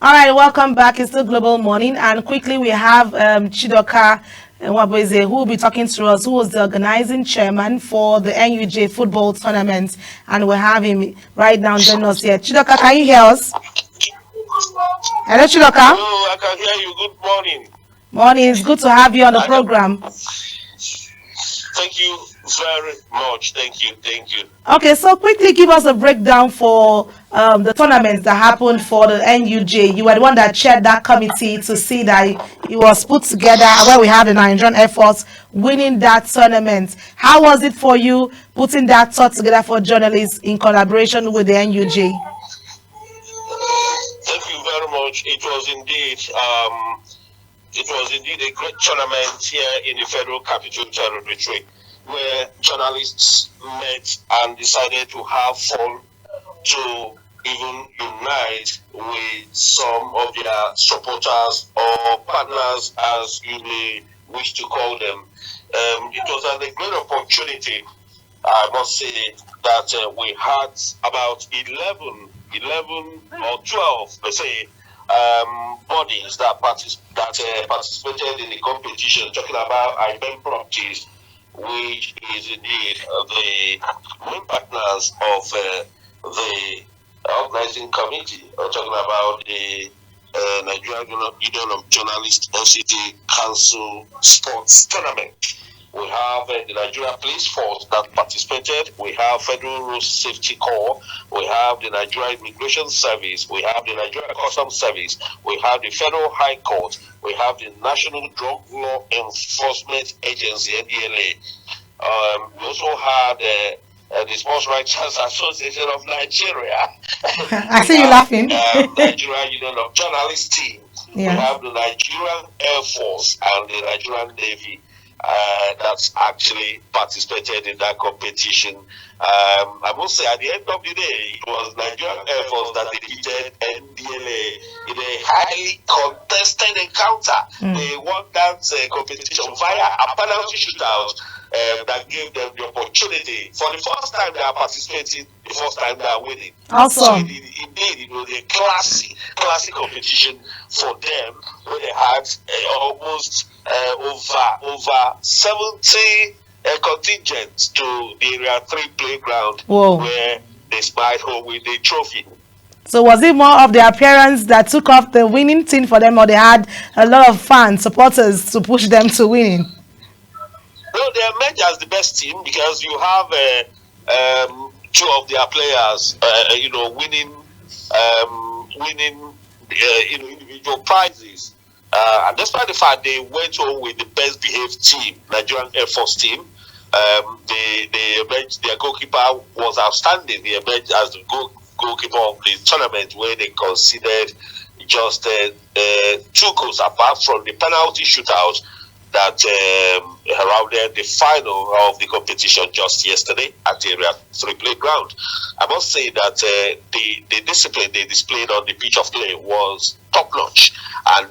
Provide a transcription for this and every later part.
All right, welcome back. It's still Global Morning, and quickly we have Chidoka Nwabweze, who will be talking to us, who was the organizing chairman for the NUJ football tournament, and we have him right now joining us here. Chidoka, can you hear us? Hello, Chidoka. Hello, I can hear you. Good morning. Morning. It's good to have you on the program. Thank you very much. Thank you. Okay, so quickly give us a breakdown for the tournaments that happened for the NUJ. You were the one that chaired that committee to see that it was put together where we have the Nigerian Air Force winning that tournament. How was it for you putting that thought together for journalists in collaboration with the NUJ? Thank you very much. It was indeed a great tournament here in the Federal Capital Territory, where journalists met and decided to have fun, to even unite with some of their supporters or partners, as you may wish to call them. It was a great opportunity, I must say, that we had about 11 or 12, let's say, bodies that participated in the competition, talking about IBM Properties, which is indeed the main partners of the organizing committee. Talking about the Nigerian Union of Journalists NCT Council Sports Tournament. We have the Nigeria Police Force that participated. We have Federal Road Safety Corps. We have the Nigeria Immigration Service. We have the Nigeria Customs Service. We have the Federal High Court. We have the National Drug Law Enforcement Agency, NDLA. We also had the Sports Writers Association of Nigeria. I see you laughing. Nigeria Union of Journalists team. Yeah. We have the Nigerian Air Force and the Nigerian Navy. That's actually participated in that competition. I must say, at the end of the day, it was Nigerian Air Force that defeated NDLA in a highly contested encounter. They won that competition via a penalty shootout that gave them the opportunity. For the first time they are participating, the first time they are winning. Awesome. So indeed, it was a classic competition for them, where they had almost over 70 contingents to the Area 3 playground. Whoa. Where they spied home with the trophy. So was it more of the appearance that took off the winning team for them, or they had a lot of fans, supporters to push them to winning? No, they emerged as the best team because you have two of their players, winning individual prizes. And despite the fact they went home with the best behaved team, Nigerian Air Force team, they emerged, their goalkeeper was outstanding. They emerged as the goalkeeper of the tournament, where they conceded just 2 goals, apart from the penalty shootout that heralded the final of the competition just yesterday at the Area 3 playground. I must say that the discipline they displayed on the pitch of play was top-notch, and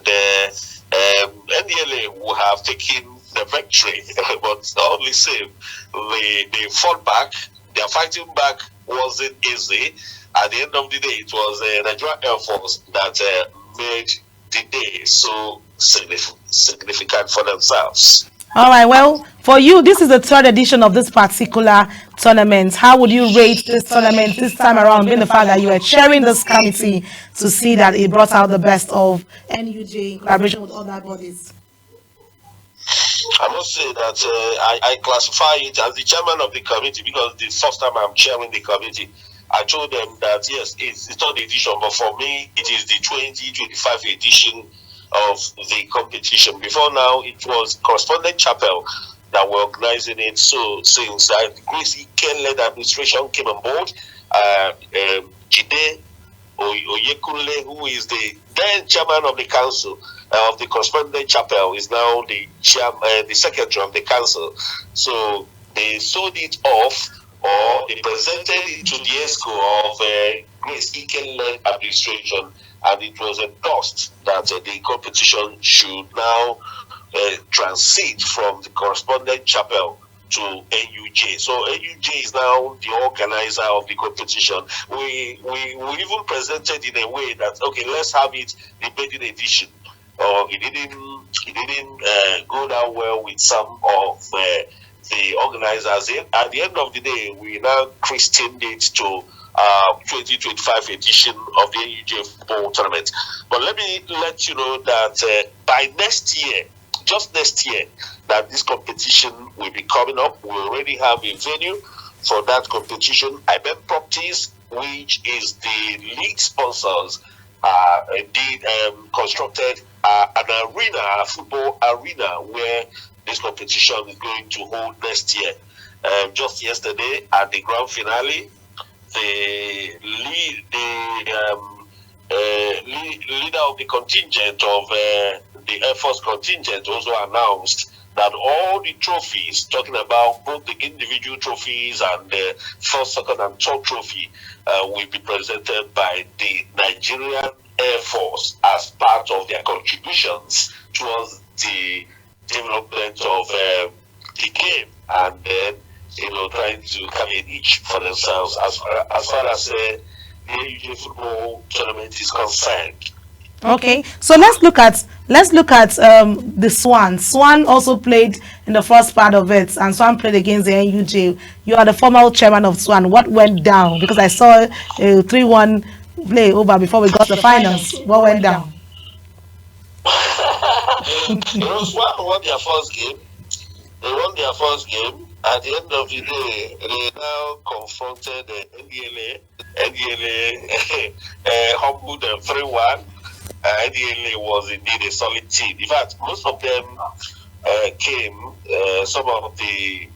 NDLA will have taken the victory, but only same. They fought back. Their fighting back wasn't easy. At the end of the day, it was Nigerian Air Force that made the day so significant for themselves. All right, well, for you, this is the 3rd edition of this particular tournament. How would you rate this tournament this time around, being the fact that you were chairing this committee to see that it brought out the best of NUJ in collaboration with other bodies? I must say that I classify it as the chairman of the committee, because the first time I'm chairing the committee, I told them that yes, it's the 3rd edition, but for me, it is the 2025 edition of the competition. Before now, it was Correspondent Chapel that were organizing it. So since the Grace Ken-led administration came on board, Jide Oyekunle, who is the then chairman of the council of the Correspondent Chapel, is now the secretary of the council. So they sold it off, or they presented it to the ESCO of Grace Ken-led administration, and it was endorsed that the competition should now transit from the Correspondent Chapel to NUJ. So NUJ is now the organizer of the competition. We even presented in a way that, okay, let's have it the maiden edition. It didn't go down well with some of the organizers. At the end of the day, we now christened it to 2025 edition of the NUJ football tournament. But let me let you know that by next year, just next year, that this competition will be coming up. We already have a venue for that competition. IBEM Properties, which is the league sponsors, indeed constructed an arena, a football arena, where this competition is going to hold next year. Just yesterday at the grand finale, the leader of the contingent of the Air Force contingent also announced that all the trophies, talking about both the individual trophies and the first, second, and third trophy, will be presented by the Nigerian Air Force as part of their contributions towards the development of the game, and then trying to come in each for themselves as far as the NUJ football tournament is concerned. Okay, so let's look at the Swan. Swan also played in the first part of it, and Swan played against the NUJ. You are the former chairman of Swan. What went down? Because I saw a 3-1 play over before we got the finals. What went down? Swan won their first game. They won their first game. At the end of the day, they now confronted the NDLA. NDLA humbled them 3-1. NDLA was indeed a solid team. In fact, most of them came. Some of the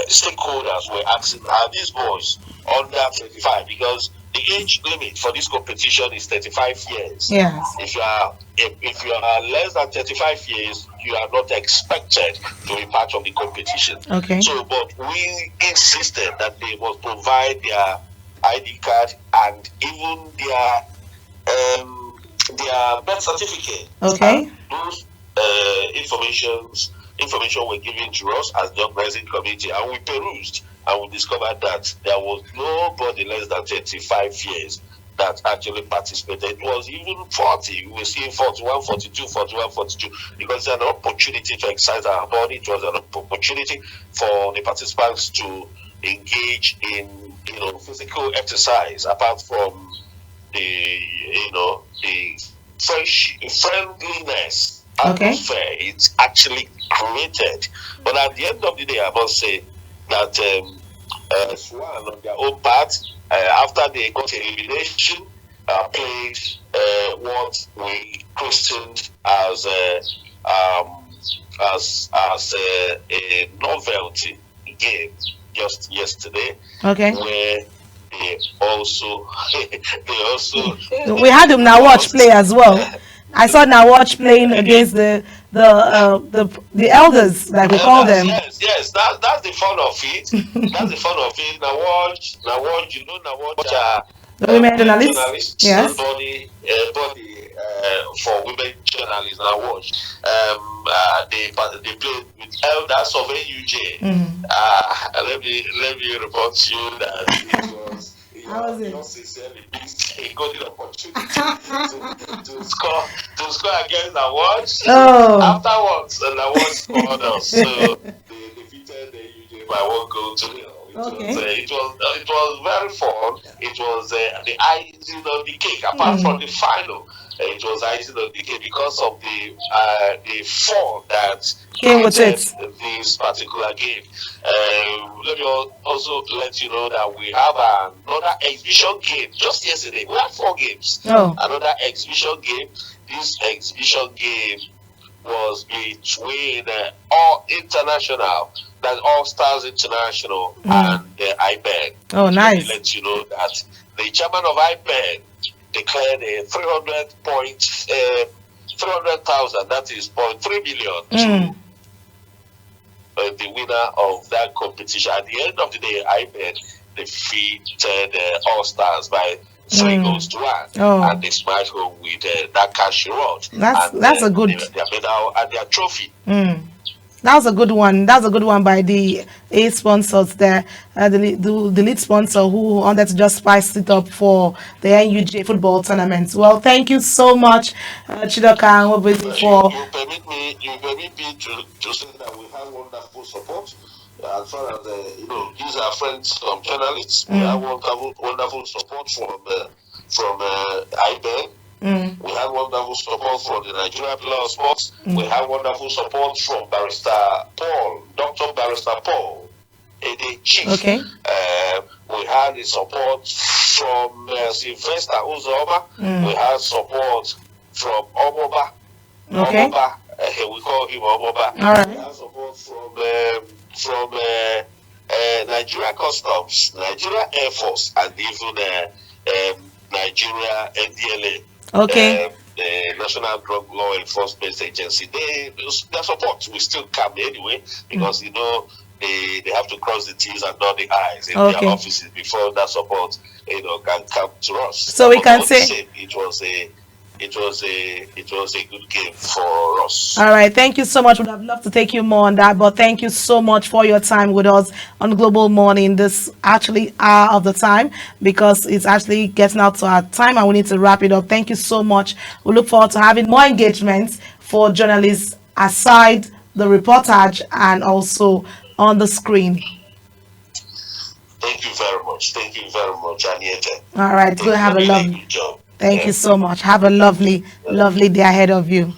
stakeholders were asking, "Are these boys under 35?" Because the age limit for this competition is 35 years. Yes. If you are less than 35 years, you are not expected to be part of the competition. Okay. So, but we insisted that they must provide their ID card and even their birth certificate. Okay. And those information were given to us as the organizing committee, and we perused and we discovered that there was nobody less than 35 years that actually participated. It was even 40. We were seeing 41, 42, 41, 42, because it's an opportunity to exercise our body. It was an opportunity for the participants to engage in physical exercise, apart from the friendliness atmosphere it's actually created. But at the end of the day, I must say that Swan, on their own part, after they got elimination, played what we christened as a novelty game just yesterday. Okay. Where they also we had him now watch play as well. I saw now watch playing against the elders, like we call them. Yes, that's the fun of it. That's the fun of it. Now watch, the women journalists. Yes. Body for women journalists. Now watch. They played with elders of NUJ. Let me report to you that it was. How was it? Not sincerely, he got the opportunity to score against the watch. Oh. Afterwards, and the watch scored us. So they defeated the NUJ by 1-0. It was very fun. It was the icing on the cake. Apart from the final, it was icing on the cake because of the fun that came with it. This particular game. Let me also let you know that we have another exhibition game. Just yesterday, we had 4 games. Oh. Another exhibition game. This exhibition game was between All International, that's All Stars International, and IBEN. Oh, nice. Let me let you know that the chairman of IBEN declared a 300,000, that is 0.3 billion, to the winner of that competition. At the end of the day, IBEN defeated All Stars by 3-1, and they smashed home with that cash reward. That's a good. Their medal and their trophy. That was a good one. That was a good one by the A sponsors there. The lead sponsor who wanted to just spice it up for the NUJ football tournament. Well, thank you so much, Chidoka and Obezi, for. You permit me to say that we have wonderful support. As far as these are friends from journalists. We have wonderful support from IBEN. We have wonderful support from the Nigerian Pillar of Sports. We have wonderful support from Dr. Barrister Paul, AD Chief. Okay. We had the support from Sylvester Uzoba. We had support from Omoba. Okay. Omoba, we call him Omoba. All right. We have support from Nigeria Customs, Nigeria Air Force, and even Nigeria NDLA. Okay. The National Drug Law Enforcement Agency. Their support will still come anyway, because they have to cross the T's and dot the I's in their offices before that support can come to us. So we can say it was a good game for us. All right, thank you so much. Would have loved to take you more on that, but thank you so much for your time with us on Global Morning. This actually hour of the time, because it's actually getting out to our time and we need to wrap it up. Thank you so much. We look forward to having more engagements for journalists aside the reportage and also on the screen. Thank you very much. Thank you very much, Aniete. All right, go have a lovely job. Thank you so much. Have a lovely day ahead of you.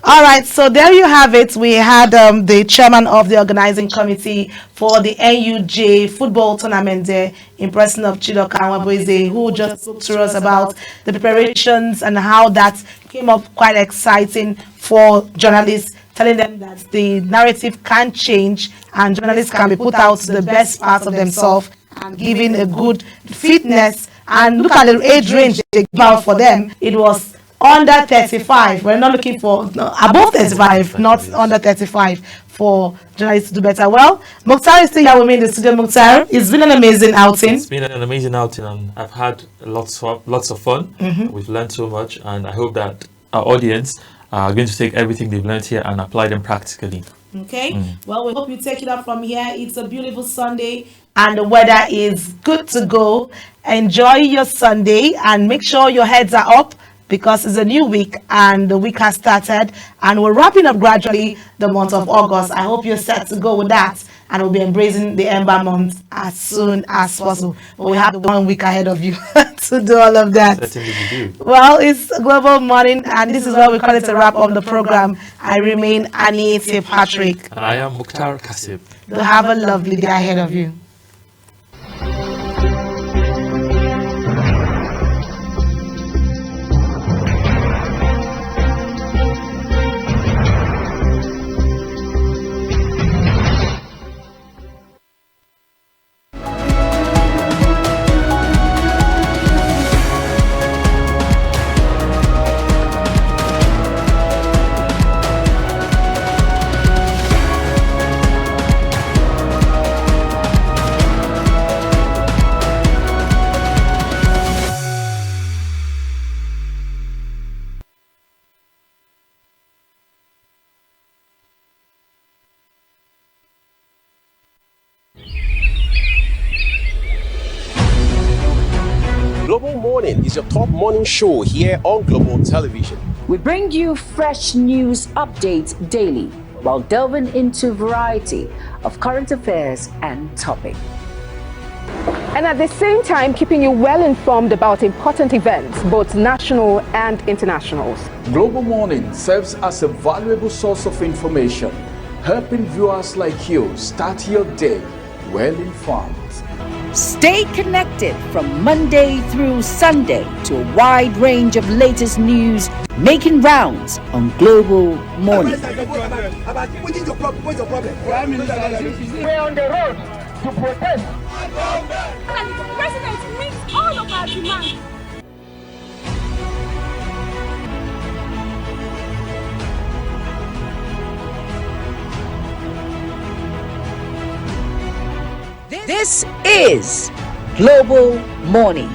All right, so there you have it. We had the chairman of the organizing committee for the NUJ football tournament there, in person of Chidoka Nwabweze, who just spoke to us about the preparations and how that came up quite exciting for journalists, telling them that the narrative can change and journalists can be put out the best parts of themselves and giving a good fitness. And look at the age range they give out for them. It was under 35. We're not looking for above 35, not under 35, for journalists to do better. Well, Mukhtar is still here with me in the studio. Mukhtar, it's been an amazing outing. It's been an amazing outing, and I've had lots of fun. We've learned so much, and I hope that our audience are going to take everything they've learned here and apply them practically. Okay. Well, we hope you take it up from here. It's a beautiful Sunday and the weather is good to go. Enjoy your Sunday and make sure your heads are up, because it's a new week and the week has started and we're wrapping up gradually the month of August. I hope you're set to go with that, and we'll be embracing the Ember month as soon as possible. But we have 1 week ahead of you to do all of that. Certainly we do. Well, it's Global Morning and this is what we call it a wrap of the program. I remain Aniete Patrick. And I am Mukhtar Kasib. Do have a lovely day ahead of you. Global Morning is your top morning show here on Global Television. We bring you fresh news updates daily while delving into a variety of current affairs and topics. And at the same time, keeping you well informed about important events, both national and internationals. Global Morning serves as a valuable source of information, helping viewers like you start your day well informed. Stay connected from Monday through Sunday to a wide range of latest news making rounds on Global Morning. We're on the road to protest. And the president meets all of our demands. This is Global Morning.